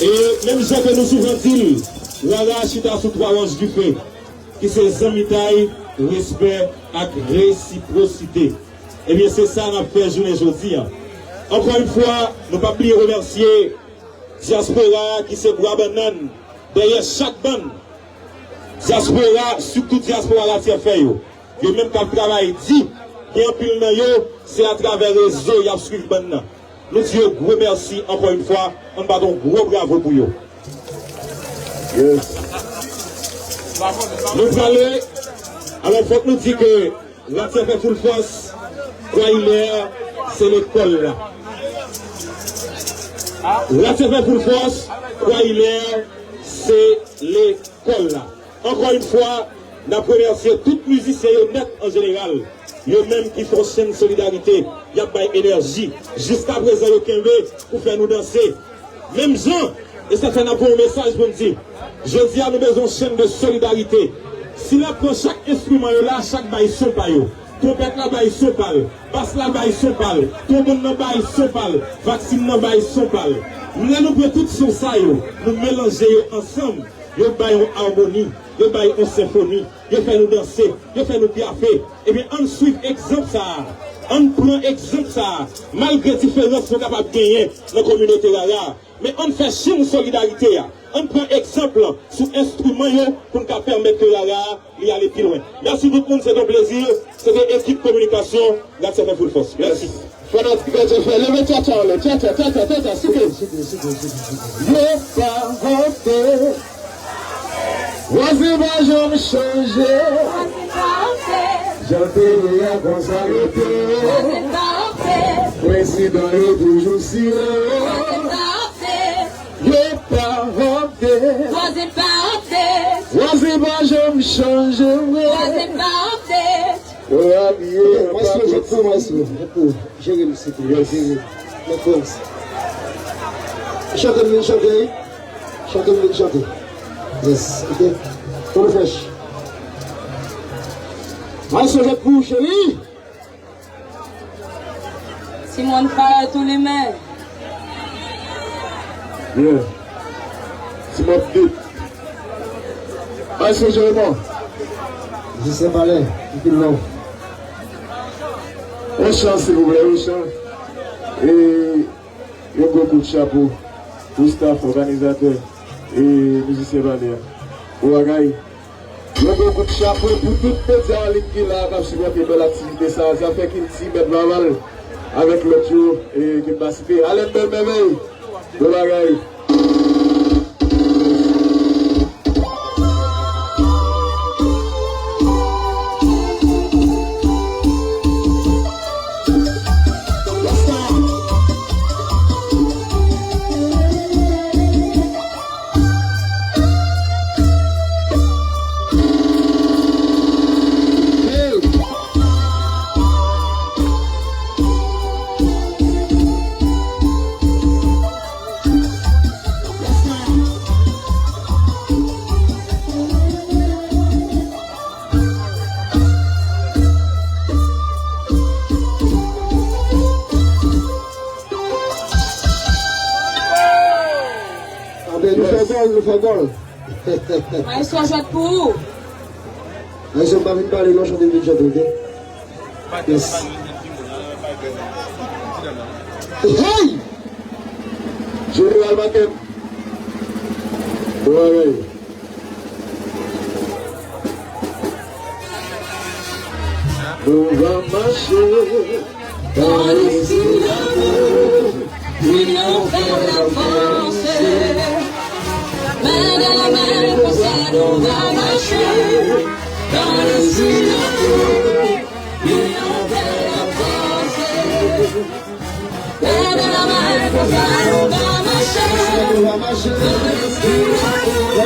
Et même si que nous souvent dit, voilà, chita sous trois roches du feu, qui c'est zamitaille, respect et réciprocité. Eh bien, c'est ça qu'on a fait journée aujourd'hui. Encore une fois, nous ne pouvons pas remercier Diaspora qui se boit banane derrière chaque bande. Diaspora, surtout Diaspora la tient fait. Et même quand le travail dit, qu'il y a un pile dans c'est à travers les réseaux, il y a suivi banane. Nous disons gros merci encore une fois. On va donc gros bravo pour eux. Yes. Nous parlons, alors il faut que nous disions que la tient fait full force, quoi il est, c'est l'école là. La tient fait full force, quoi il est, c'est l'école là. Encore une fois, nous remercions tous les musiciens honnêtes en général. Eux même qui font chaîne solidarité, il y a pas d'énergie. Jusqu'à présent, il y a pour faire nous danser. Même gens, et ça fait un bon message pour me dire, je dis à nous besoin de chaîne de solidarité. Si là prend chaque instrument là, chaque bail son paille. Trompette là bail son pal, basse là bail son pal, trombone là bail son pal, vaccine là bail son pal. Nous là nous prenons tout sur ça, nous mélanger ensemble, nous baillons harmonie. Nous baillons en symphonie, nous faisons nous danser, nous faisons nous piaffer. Eh bien, on suit exemple ça. On prend exemple ça. Malgré différences, nous sommes capables de gagner dans la communauté là. Mais on fait chaîne solidarité. On prend exemple sous instrument pour nous permettre que là, il y aller plus loin. Merci tout le monde, c'est un plaisir. C'était équipe communication. Là, ça fait full force. Merci. Voici ma jambe changée, j'ai payé à consarité, président est toujours si j'ai pas honté, voici ma jambe changée, chanter. Yes, ok. Pour le fresh. Maestro, je pour chérie. Simone parle tous les mains. Bien. Simone dit. Maestro, je remets. Je sais pas là. Il non. On chante, s'il vous plaît, on chante. Et il y a beaucoup de chapeaux. Tout staff, organisateur. Et musicien Valéa. Ouagaï. Il y a beaucoup de chapeaux pour toutes les personnes qui sont là, qui ont supporté belle activité. Ça fait qu'il s'y met mal avec l'autre jour et qui participe. Allez, belle merveille. Ouagaï. Maestro, je pour. Maestro, pas venir parler, non, je vais chanter, ok? Yes. Hey! Général Maquet. Ouais. On va marcher dans les silences, l'union fait la force. Main dans la main, comme ça nous va marcher dans les silences, l'union fait la force. Main dans la main, comme ça nous va marcher dans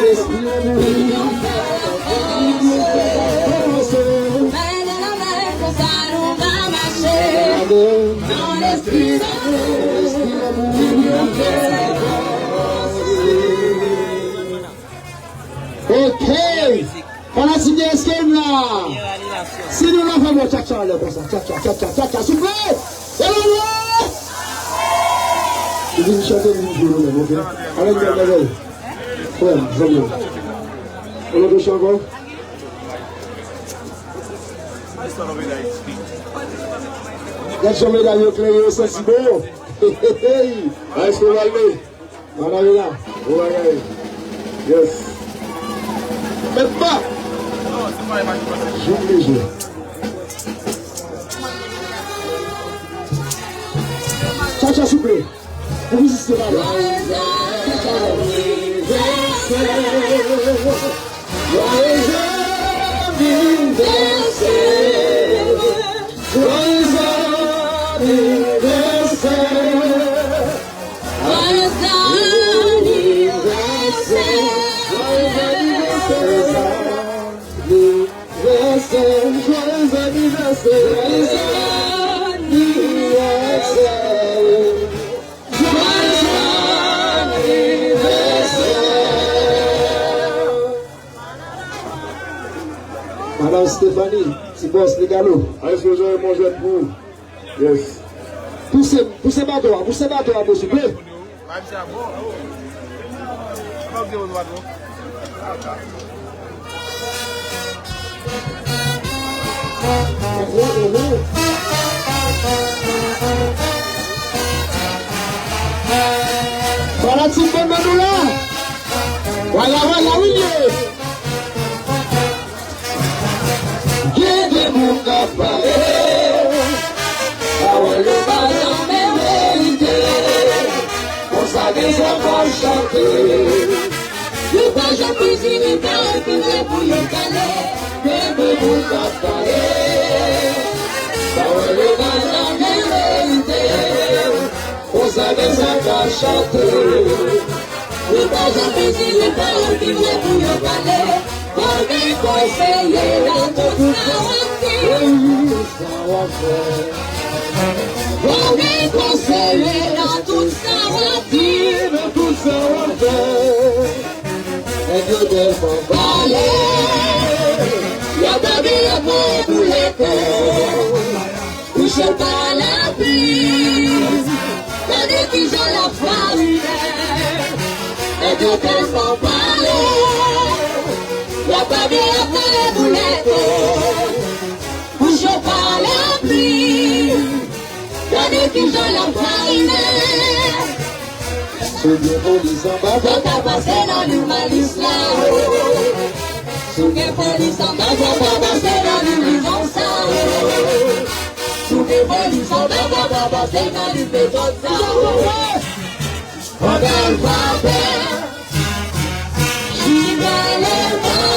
les silences, l'union fait la force. Main dans la main, comme ça nous va marcher dans les silences, l'union fait la force. Ok, on a signé un schème là. Si nous l'avons fait, mon tcha-tcha, là, comme ça, tcha-tcha, s'il vous plaît. viens chanter une journée, ok? Avec mademoiselle. Ouais, Zambia. On a deux chants encore? Quel médaille éclairée, c'est si beau. Est-ce que vous allez? On a vu là. On va gagner. Yes. Même pas. J'oublie les jeux. Tcha-tcha, s'il vous plaît. Vous visitez là. Madame Stéphanie, c'est boss les galops. Est-ce que vous avez mangé pour? Yes. Poussez ma doigt, s'il vous plaît. Voilà, tu peux me là. Voilà, oui. Guide mon café. Le bazar m'est mérité. On savait ça va chanter. Le bazar cuisine et carré, puis le bouillon calé. Guide mon café. Le bazar m'est mérité. On savait ça va chanter. Le bazar cuisine et carré, puis le bouillon calé. Pour mes conseillers, la toute ça va faire. Pour mes conseillers, la toute ça va dire. Tout ça va faire. Et Dieu de m'en parler. Y'a pas de pour bouletter. Couche pas la pluie. T'as dit qu'ils ont la famille. Et Dieu de m'en parler. Y'a pas de pour les boulettes. Couche pas la pluie. T'as dit qu'ils ont la famille. Sous des polices en bas, t'as passé dans le malice là. Sous des polices en bas, t'as passé dans le vivant ça. Sous des polices en bas, t'as passé dans le béton ça. On a le papier. J'y vais les mains.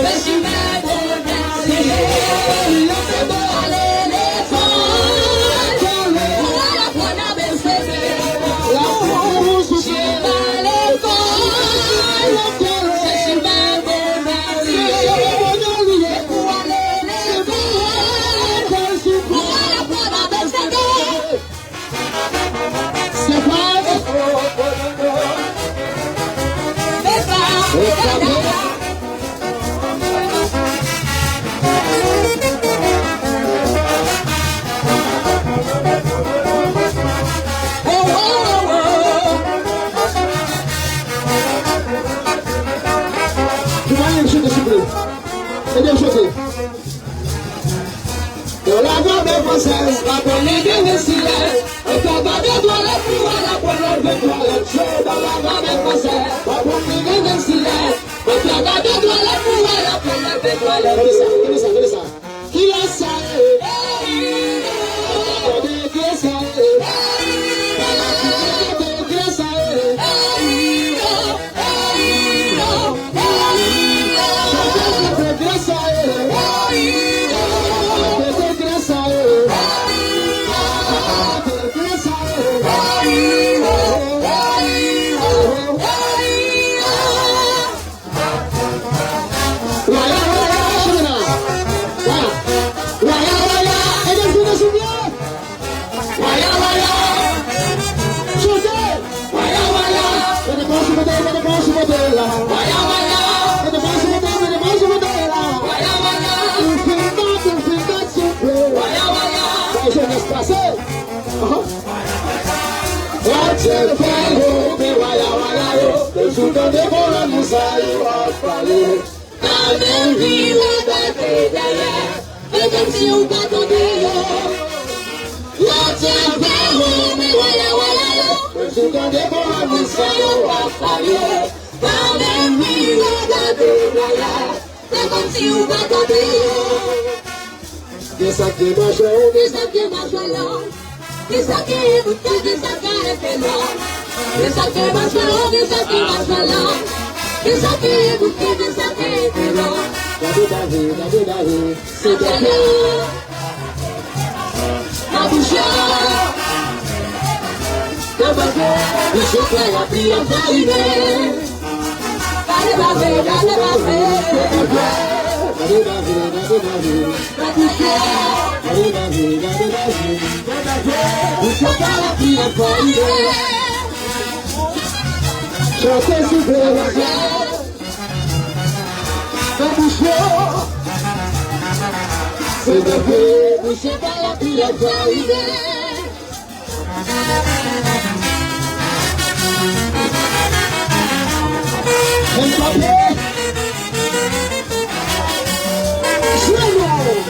Mais j'y vais pour danser. C'est bon, allez les femmes. On a la pointe à baisser. J'y vais les femmes. C'est j'y vais pour danser. Et pour aller les femmes. On a la pointe à baisser. C'est pas la grande française, la bonne idée de silence. Et quand on a doit la pour la bonne de toilette, c'est dans la grande française, la bonne idée de silence. Et quand on a doit la pour la bonne de toilette. Quelle est ça? Qui a ça? Tout en dévorant nous ça y va parler. Amen, oui, la bataille derrière. Et comme si on t'attendait. La terre verra, mais voilà. Tout en dévorant nous ça y va parler. Amen, oui, la bataille derrière. Et comme si on t'attendait. Des sacs de major, des sacs de major. Des sacs de bouteilles, des sacs de pénal. Des sacs de major, des sacs de major. Des sacs de bouteilles, des sacs de pénal. C'est de l'eau. Ma bouche. Ta bague, le chocolat, la prière d'arriver. Allez, allez,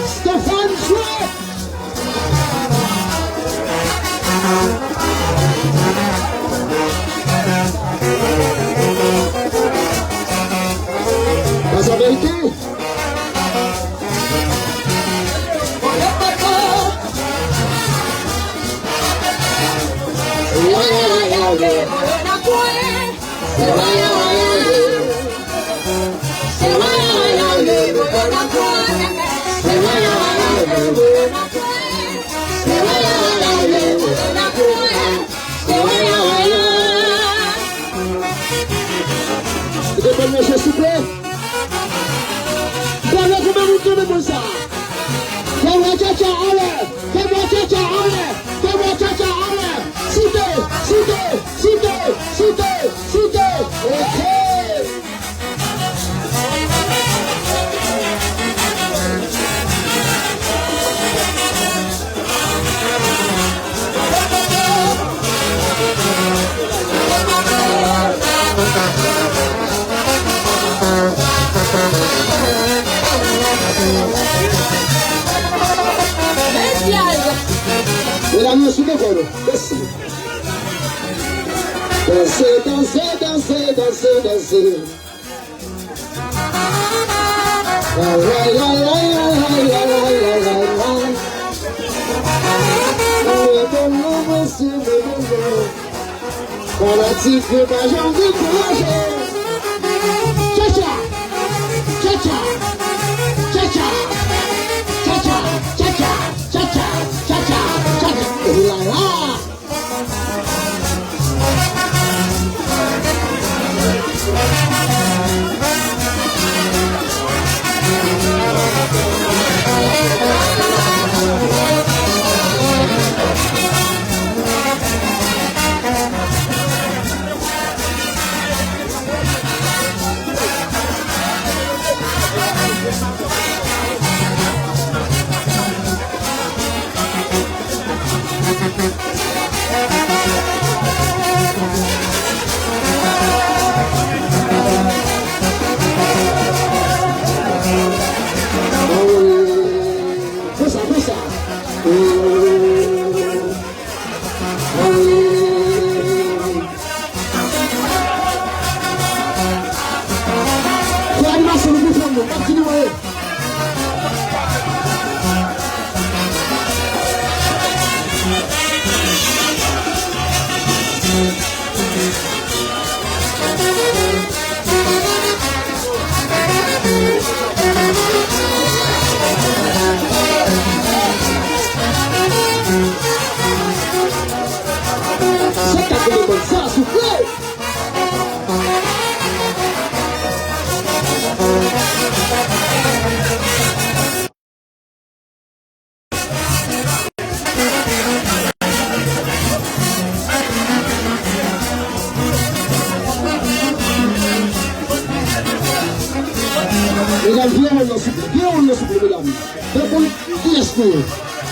Stéphane Jouet. Dans la vérité, s'il vous plaît. Voilà comment vous tournez comme ça. Fais-moi tcha-tcha en l'air. Fais-moi tcha-tcha en l'air. Fais-moi tcha-tcha en l'air. Cité, cité, cité, cité, cité. Ok. Mesdames, messieurs, merci. Dansez, dansez, dansez, dansez, dansez. Relatif que ma jambe découragée. Tcha-tcha, tcha-tcha, tcha-tcha, tcha-tcha, tcha-tcha, tcha-tcha, tcha-tcha, tcha-tcha. Oh là là.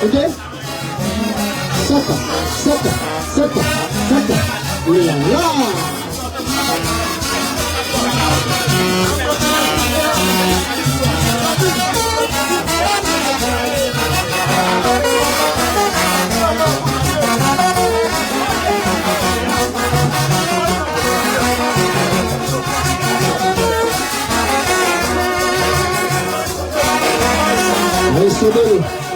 Ok? Sata. Là. c'est bon.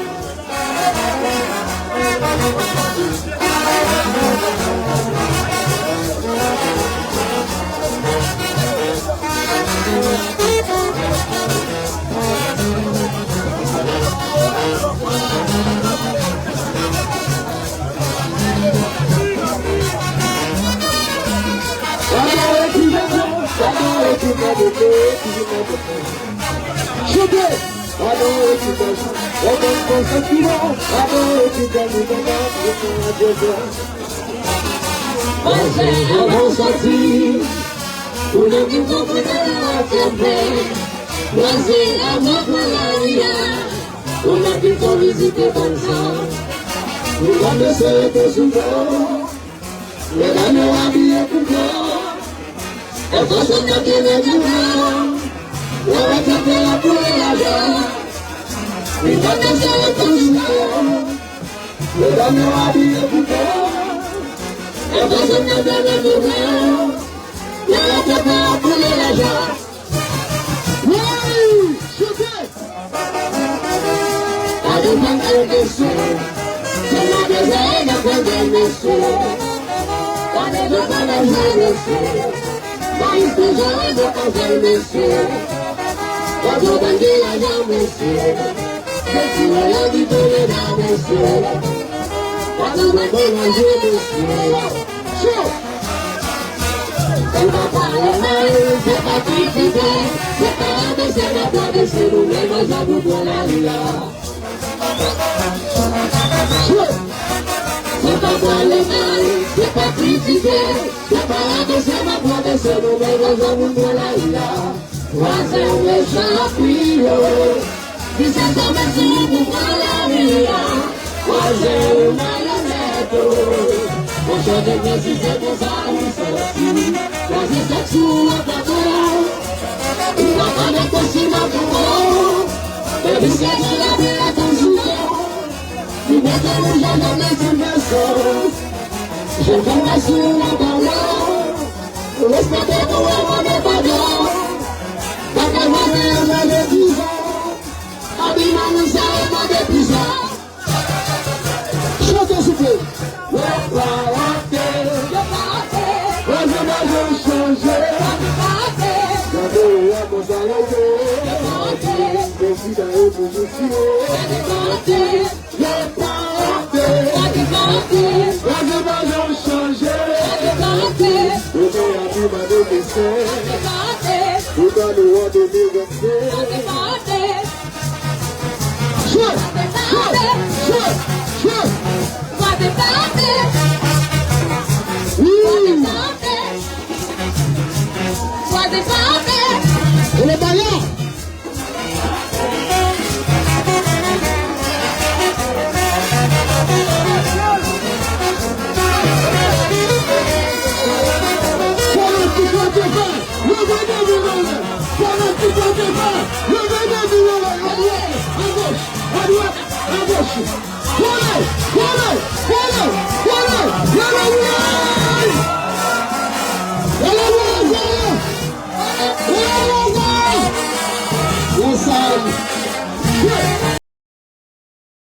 Yes,